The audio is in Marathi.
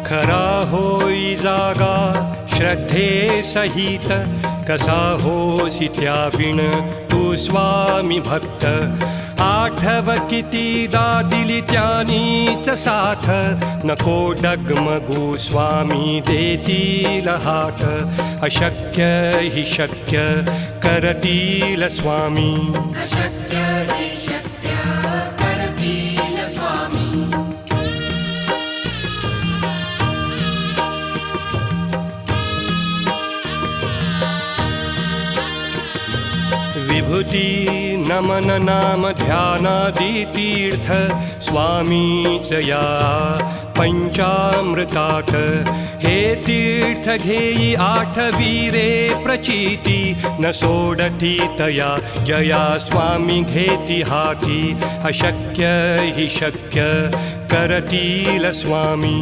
खरा होई जागा श्रद्धे सहित, कसा होसी त्याविण तू स्वामी भक्त. आठव कितीदा दिली त्यानीच साथ, नको डगमगू स्वामी देतील हात. अशक्य हि शक्य करतील स्वामी, अशक्य हि शक्य करतील स्वामी. विभूती नमन नाम ध्यानादि तीर्थ, स्वामीच या पंचामृतात. हे तीर्थ घेई आठवीरे प्रचिती, न सोडती तया जया स्वामी घेती हाती. अशक्य हि शक्य करतील स्वामी.